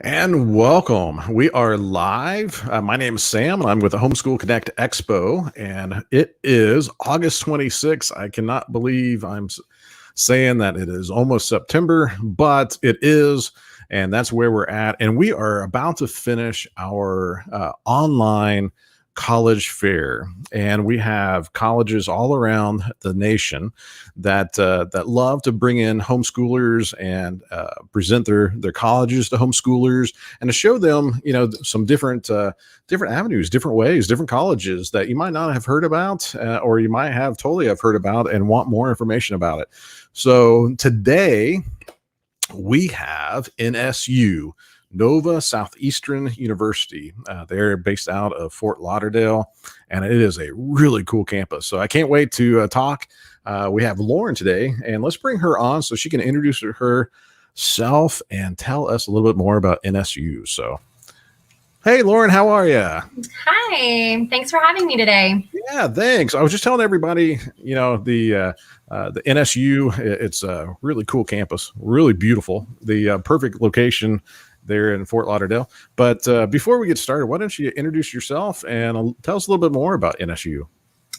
And welcome. We are live. My name is Sam, and I'm with the Homeschool Connect Expo, and it is August 26th. I cannot believe I'm saying that it is almost September, but it is, and that's where we're at. And we are about to finish our online college fair, and we have colleges all around the nation that love to bring in homeschoolers and present their colleges to homeschoolers and to show them, some different avenues, different ways, different colleges that you might not have heard about, or you might have totally have heard about and want more information about it. So today we have NSU, Nova Southeastern University. They're based out of Fort Lauderdale, and it is a really cool campus. So I can't wait to talk. We have Lauren today, and let's bring her on so she can introduce herself and tell us a little bit more about NSU. So, hey, Lauren, how are you? Hi, thanks for having me today. Yeah, thanks. I was just telling everybody, the NSU, it's a really cool campus, really beautiful, the perfect location there in Fort Lauderdale. But before we get started, why don't you introduce yourself and tell us a little bit more about NSU?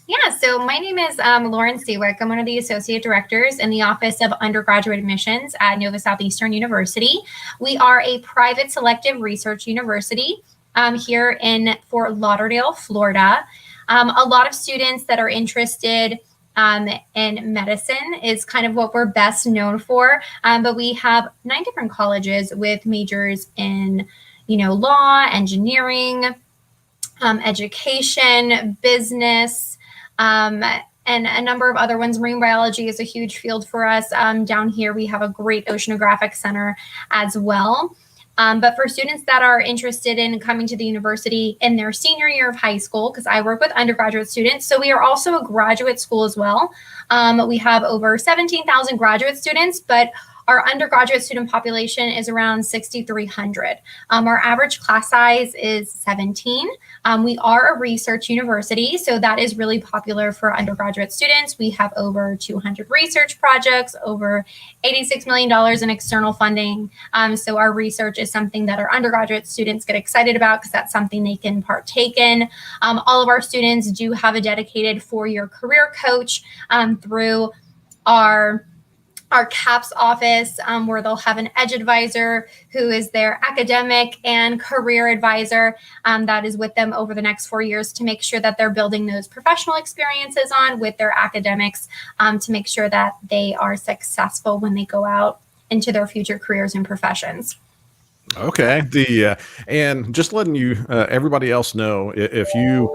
Yeah, so my name is Lauren Seawick. I'm one of the associate directors in the Office of Undergraduate Admissions at Nova Southeastern University. We are a private selective research university here in Fort Lauderdale, Florida. A lot of students that are interested in medicine is kind of what we're best known for. But we have 9 different colleges with majors in, law, engineering, education, business, and a number of other ones. Marine biology is a huge field for us. Down here, we have a great oceanographic center as well. But for students that are interested in coming to the university in their senior year of high school, because I work with undergraduate students, so we are also a graduate school as well. We have over 17,000 graduate students, but our undergraduate student population is around 6,300. Our average class size is 17. We are a research university, so that is really popular for undergraduate students. We have over 200 research projects, over $86 million in external funding. So our research is something that our undergraduate students get excited about because that's something they can partake in. All of our students do have a dedicated 4-year career coach through our CAPS office, where they'll have an edge advisor who is their academic and career advisor that is with them over the next 4 years to make sure that they're building those professional experiences on with their academics to make sure that they are successful when they go out into their future careers and professions. Okay. And just letting you everybody else know, if you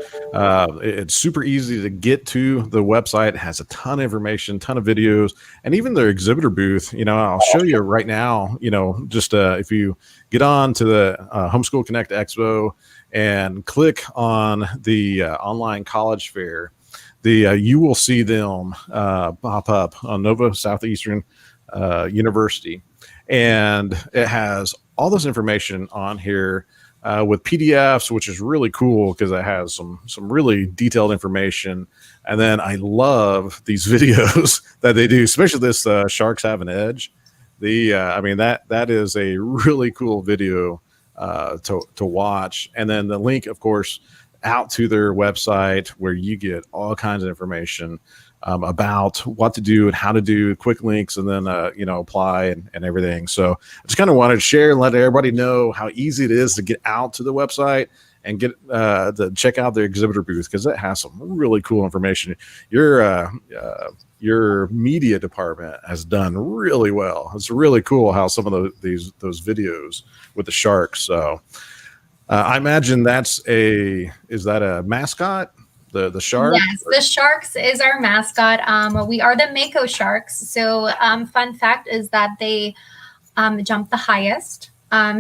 it's super easy to get to the website. It has a ton of information, ton of videos, and even their exhibitor booth. I'll show you right now. Just if you get on to the Homeschool Connect Expo and click on the online college fair, you will see them pop up on Nova Southeastern University, and it has all this information on here with PDFs, which is really cool because it has some really detailed information. And then I love these videos that they do, especially this Sharks Have an Edge. That is a really cool video to watch. And then the link, of course, out to their website where you get all kinds of information about what to do and how to do, quick links, and then apply and everything. So I just kind of wanted to share and let everybody know how easy it is to get out to the website and get to check out their exhibitor booth, because it has some really cool information. Your media department has done really well. It's really cool how some of those videos with the sharks. So I imagine is that a mascot? The shark? Yes, the Sharks is our mascot. We are the Mako Sharks. So fun fact is that they jump the highest.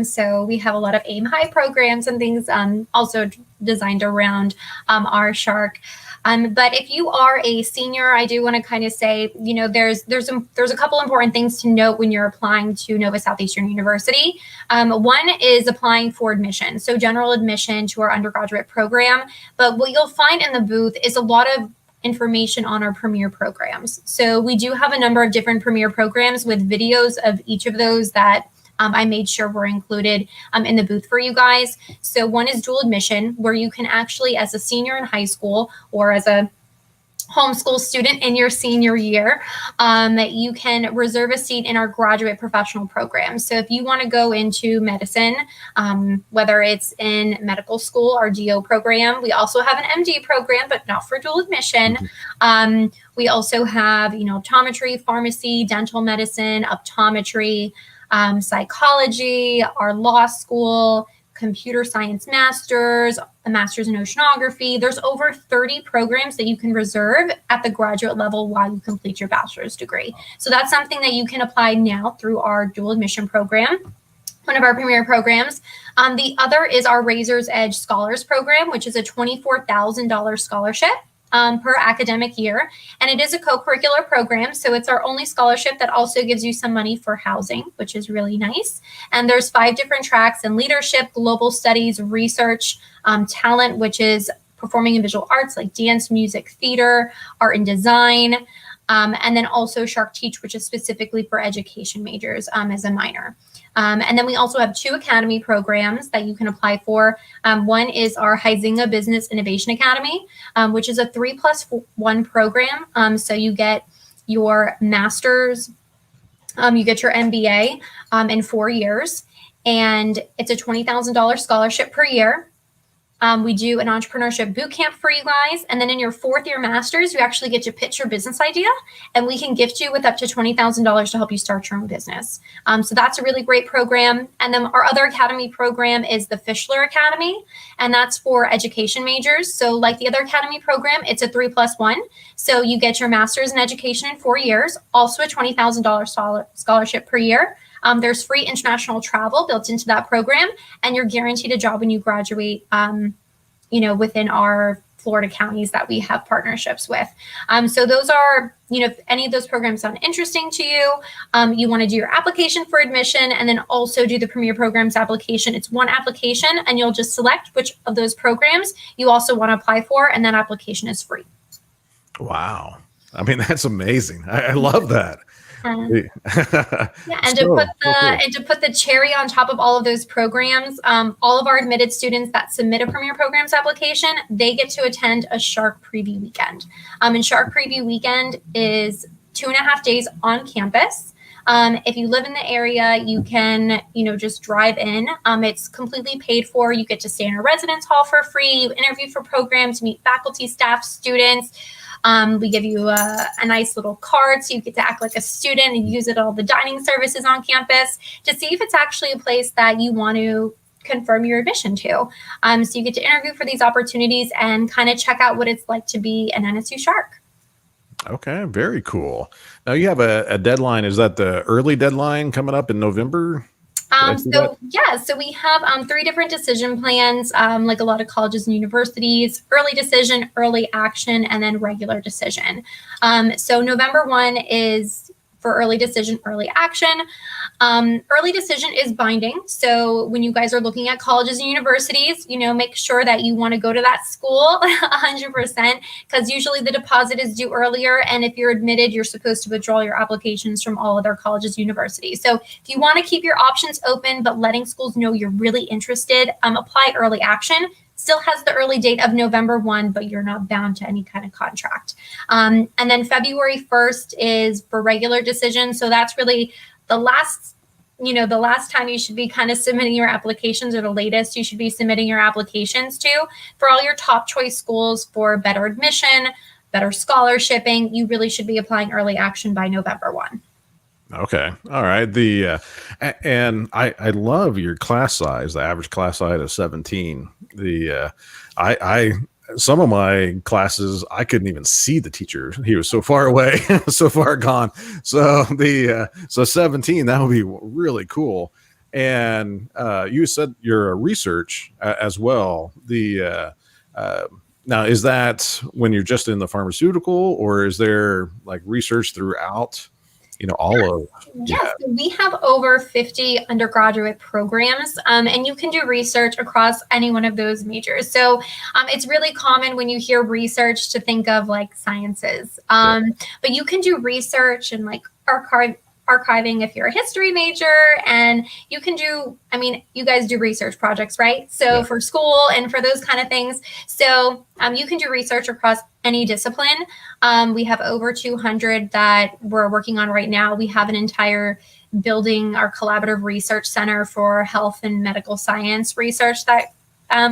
So we have a lot of aim high programs and things also designed around our shark. But if you are a senior, I do want to kind of say, there's a couple important things to note when you're applying to Nova Southeastern University. One is applying for admission, so general admission to our undergraduate program. But what you'll find in the booth is a lot of information on our premier programs. So we do have a number of different premier programs with videos of each of those that I made sure were included in the booth for you guys. So one is dual admission, where you can actually, as a senior in high school or as a homeschool student in your senior year, you can reserve a seat in our graduate professional program. So if you want to go into medicine, whether it's in medical school, our DO program, we also have an MD program, but not for dual admission. We also have, optometry, pharmacy, dental medicine, optometry, psychology, our law school, computer science masters, a master's in oceanography. There's over 30 programs that you can reserve at the graduate level while you complete your bachelor's degree. So that's something that you can apply now through our dual admission program, one of our premier programs. The other is our Razor's Edge Scholars Program, which is a $24,000 scholarship per academic year. And it is a co-curricular program. So it's our only scholarship that also gives you some money for housing, which is really nice. And there's 5 different tracks in leadership, global studies, research, talent, which is performing and visual arts like dance, music, theater, art and design. And then also Shark Teach, which is specifically for education majors as a minor. And then we also have 2 academy programs that you can apply for. One is our Huizinga Business Innovation Academy, which is a 3+1 program. So you get your master's, you get your MBA in 4 years, and it's a $20,000 scholarship per year. We do an entrepreneurship boot camp for you guys. And then in your 4th year master's, you actually get to pitch your business idea, and we can gift you with up to $20,000 to help you start your own business. So that's a really great program. And then our other academy program is the Fischler Academy, and that's for education majors. So like the other academy program, it's a 3+1. So you get your master's in education in 4 years, also a $20,000 scholarship per year. There's free international travel built into that program, and you're guaranteed a job when you graduate, within our Florida counties that we have partnerships with. So those are, if any of those programs sound interesting to you, you want to do your application for admission and then also do the Premier Programs application. It's one application, and you'll just select which of those programs you also want to apply for, and that application is free. Wow. I mean, that's amazing. I love that. And to put the cherry on top of all of those programs, all of our admitted students that submit a Premier Programs application, they get to attend a Shark Preview Weekend. And Shark Preview Weekend is 2.5 days on campus. If you live in the area, you can, just drive in. It's completely paid for. You get to stay in a residence hall for free. You interview for programs, meet faculty, staff, students. We give you a nice little card so you get to act like a student and use it at all the dining services on campus to see if it's actually a place that you want to confirm your admission to. So you get to interview for these opportunities and kind of check out what it's like to be an NSU Shark. Okay, very cool. Now you have a deadline. Is that the early deadline coming up in November? So we have 3 different decision plans, like a lot of colleges and universities: early decision, early action, and then regular decision. So November 1 is for early decision, early action. Early decision is binding. So when you guys are looking at colleges and universities, make sure that you want to go to that school 100%, because usually the deposit is due earlier. And if you're admitted, you're supposed to withdraw your applications from all other colleges and universities. So if you want to keep your options open, but letting schools know you're really interested, apply early action. Still has the early date of November 1, but you're not bound to any kind of contract. And then February 1st is for regular decision. So that's really the last time you should be kind of submitting your applications, or the latest you should be submitting your applications to, for all your top choice schools for better admission, better scholarshiping. You really should be applying early action by November 1. Okay. All right. And I love your class size, the average class size of 17. Some of my classes, I couldn't even see the teacher. He was so far away, so far gone. So so 17, that would be really cool. And you said you're a research as well. Now, is that when you're just in the pharmaceutical, or is there like research throughout? So we have over 50 undergraduate programs, and you can do research across any one of those majors. So it's really common when you hear research to think of like sciences, but you can do research in like archiving if you're a history major, and you can do, I mean, you guys do research projects, right? So Yeah. for school and for those kind of things. So you can do research across any discipline. We have over 200 that we're working on right now. We have an entire building, our collaborative research center for health and medical science research that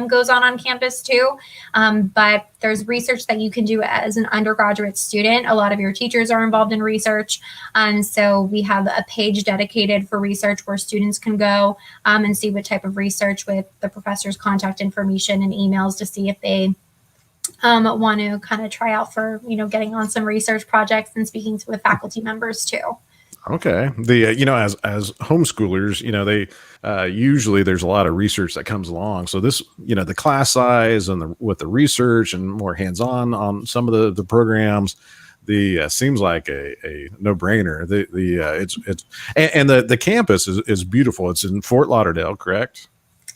goes on campus too. But there's research that you can do as an undergraduate student. A lot of your teachers are involved in research. And so we have a page dedicated for research where students can go and see what type of research with the professor's contact information and emails to see if they want to kind of try out for, getting on some research projects and speaking with faculty members too. Okay. The as homeschoolers, they usually there's a lot of research that comes along. So this, the class size and with the research and more hands-on on some of the programs, seems like a no-brainer. It's and the campus is beautiful. It's in Fort Lauderdale, correct?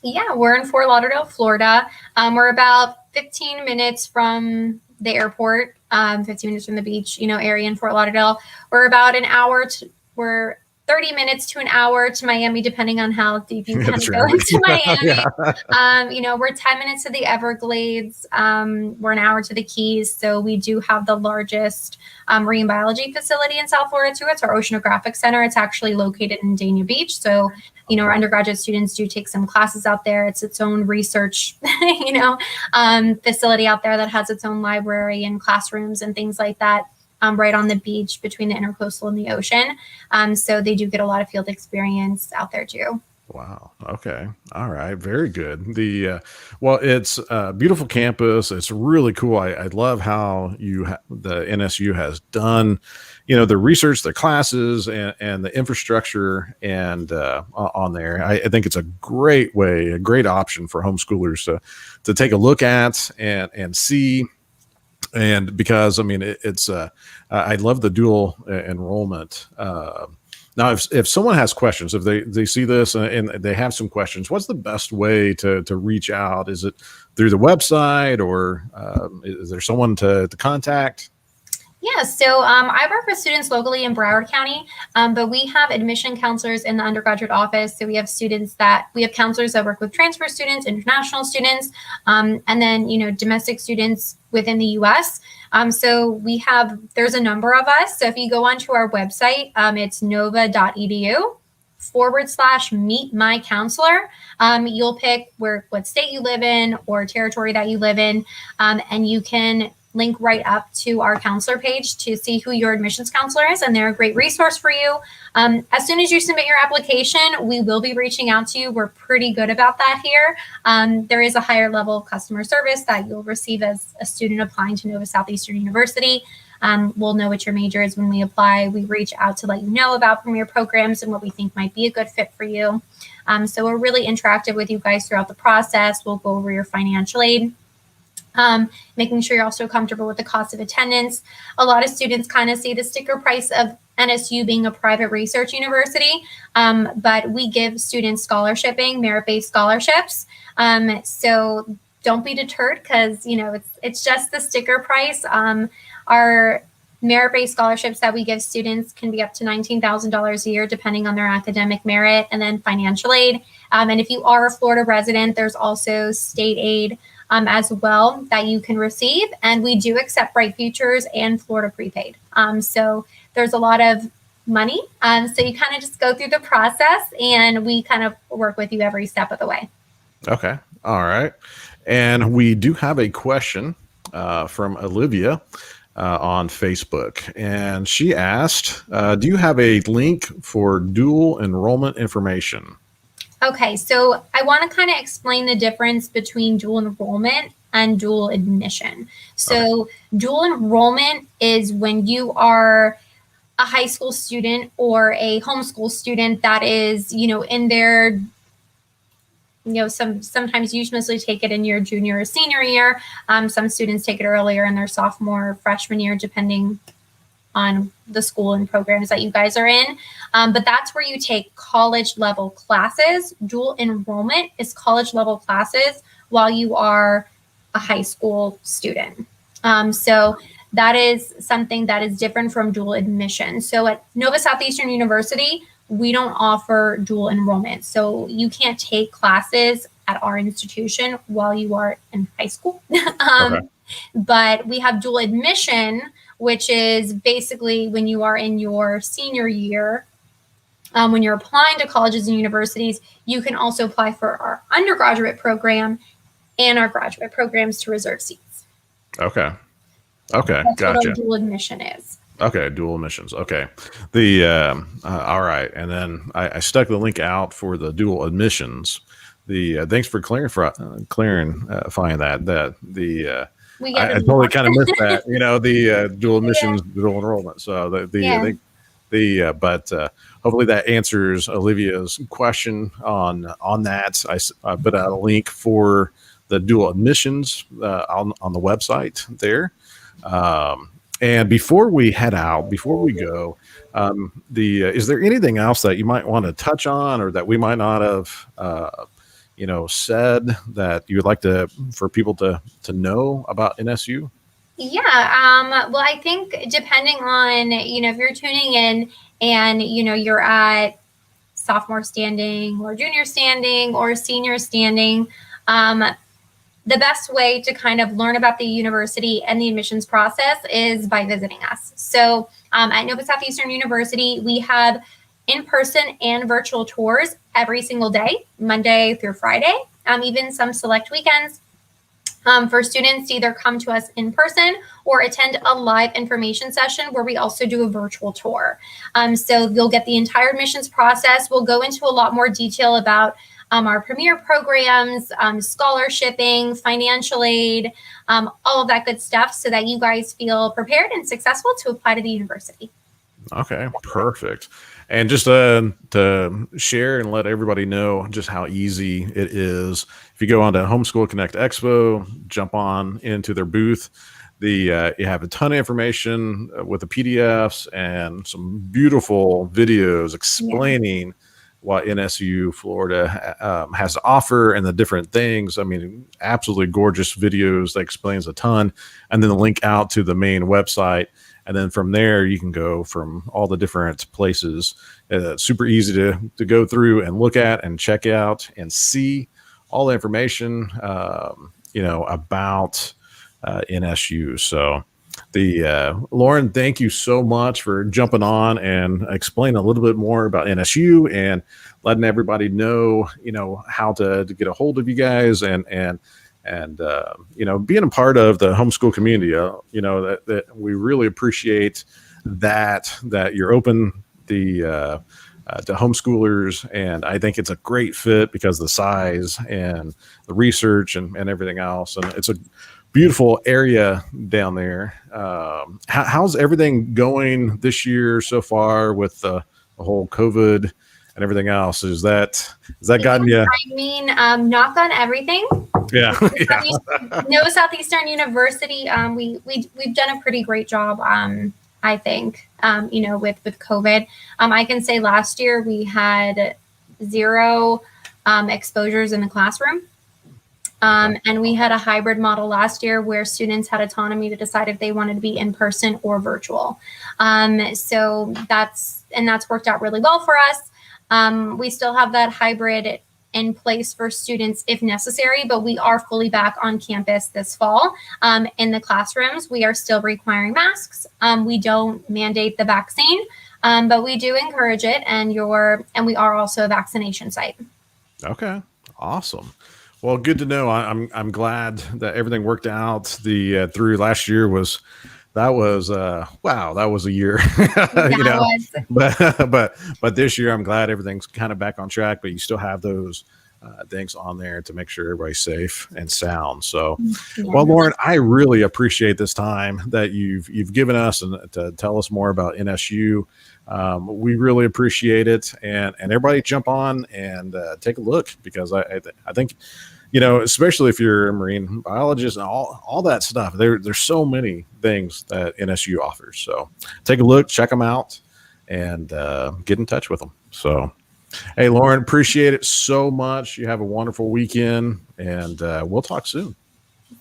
Yeah, we're in Fort Lauderdale, Florida. We're about 15 minutes from the airport, 15 minutes from the beach, area in Fort Lauderdale. We're about we're 30 minutes to an hour to Miami, depending on how deep you kind of go into Miami. Yeah. We're 10 minutes to the Everglades. We're an hour to the Keys. So we do have the largest marine biology facility in South Florida too. It's our Oceanographic Center. It's actually located in Dania Beach. So, our undergraduate students do take some classes out there. It's its own research, facility out there that has its own library and classrooms and things like that. Right on the beach between the intercoastal and the ocean. So they do get a lot of field experience out there too. Wow. Okay. All right. Very good. Well, it's a beautiful campus. It's really cool. I love how the NSU has done, the research, the classes, and the infrastructure and on there. I think it's a great option for homeschoolers to take a look at and see. And because it's I love the dual enrollment. Now, if someone has questions, if they see this and they have some questions, what's the best way to reach out? Is it through the website or is there someone to contact? Yeah, so I work with students locally in Broward County, but we have admission counselors in the undergraduate office. So we have counselors that work with transfer students, international students, and then, domestic students within the U.S. So there's a number of us. So if you go onto our website, it's nova.edu/meet my counselor. You'll pick what state you live in or territory that you live in, and you can link right up to our counselor page to see who your admissions counselor is, and they're a great resource for you. As soon as you submit your application, we will be reaching out to you. We're pretty good about that here. There is a higher level of customer service that you'll receive as a student applying to Nova Southeastern University. We'll know what your major is when we apply. We reach out to let you know about premier programs and what we think might be a good fit for you. So we're really interactive with you guys throughout the process. We'll go over your financial aid. Making sure you're also comfortable with the cost of attendance. A lot of students kind of see the sticker price of NSU being a private research university, but we give students scholarshiping, merit-based scholarships. So don't be deterred because, it's just the sticker price. Our merit-based scholarships that we give students can be up to $19,000 a year, depending on their academic merit, and then financial aid. And if you are a Florida resident, there's also state aid as well that you can receive. And we do accept Bright Futures and Florida Prepaid. So there's a lot of money. So you kind of just go through the process and we kind of work with you every step of the way. Okay. All right. And we do have a question from Olivia on Facebook. And she asked, do you have a link for dual enrollment information? Okay, so I want to kind of explain the difference between dual enrollment and dual admission. So dual enrollment is when you are a high school student or a homeschool student that is, in their, sometimes you mostly take it in your junior or senior year. Some students take it earlier in their sophomore or freshman year, depending on the school and programs that you guys are in. But that's where you take college level classes. Dual enrollment is college level classes while you are a high school student. So that is something that is different from dual admission. So at Nova Southeastern University, we don't offer dual enrollment. So you can't take classes at our institution while you are in high school. But we have dual admission, which is basically when you are in your senior year, when you're applying to colleges and universities, you can also apply for our undergraduate program and our graduate programs to reserve seats. Okay. That's Gotcha. what our dual admission is. Okay, dual admissions. Okay, all right, and then I stuck the link out for the dual admissions. Thanks for clarifying that. I totally kind of missed that. The dual admissions, dual enrollment. So but hopefully that answers Olivia's question on that. I put out a link for the dual admissions on the website there. And before we head out, before we go, is there anything else that you might want to touch on, or that we might not have, said that you would like for people to know about NSU? Yeah. Well, I think depending on, if you're tuning in and, you're at sophomore standing or junior standing or senior standing, the best way to kind of learn about the university and the admissions process is by visiting us. So at Nova Southeastern University, we have in-person and virtual tours every single day, Monday through Friday, even some select weekends, for students to either come to us in person or attend a live information session where we also do a virtual tour. So you'll get the entire admissions process. We'll go into a lot more detail about our premier programs, scholarshiping, financial aid, all of that good stuff, so that you guys feel prepared and successful to apply to the university. Okay, perfect. And just to share and let everybody know just how easy it is, if you go on to Homeschool Connect Expo, jump on into their booth, you have a ton of information with the PDFs and some beautiful videos explaining what NSU Florida has to offer and the different things. I mean, absolutely gorgeous videos that explains a ton. And then the link out to the main website. And then from there, you can go from all the different places. Super easy to go through and look at and check out and see all the information, about NSU. So Lauren, thank you so much for jumping on and explaining a little bit more about NSU and letting everybody know, how to get a hold of you guys and being a part of the homeschool community. That we really appreciate that you're open to homeschoolers, and I think it's a great fit because of the size and the research and everything else, and it's a beautiful area down there. How's everything going this year so far with the whole COVID and everything else? Has that gotten you? I mean, knock on everything. Yeah. Nova Southeastern University, we've done a pretty great job. I think, with COVID. I can say last year we had 0 exposures in the classroom. And we had a hybrid model last year where students had autonomy to decide if they wanted to be in person or virtual. So that's worked out really well for us. We still have that hybrid in place for students if necessary, but we are fully back on campus this fall. In the classrooms, we are still requiring masks. We don't mandate the vaccine, but we do encourage it, and we are also a vaccination site. Okay, awesome. Well, good to know. I'm glad that everything worked out. Through last year was a year. But this year I'm glad everything's kind of back on track. But you still have those things on there to make sure everybody's safe and sound. So, well, Lauren, I really appreciate this time that you've given us and to tell us more about NSU. We really appreciate it, and everybody jump on and take a look, because I think, especially if you're a marine biologist and all that stuff, there's so many things that NSU offers. So take a look, check them out, and get in touch with them. So, hey, Lauren, appreciate it so much. You have a wonderful weekend, and we'll talk soon.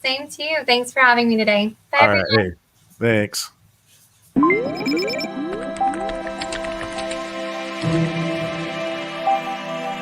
Same to you. Thanks for having me today. Bye, all right. Hey, Thanks.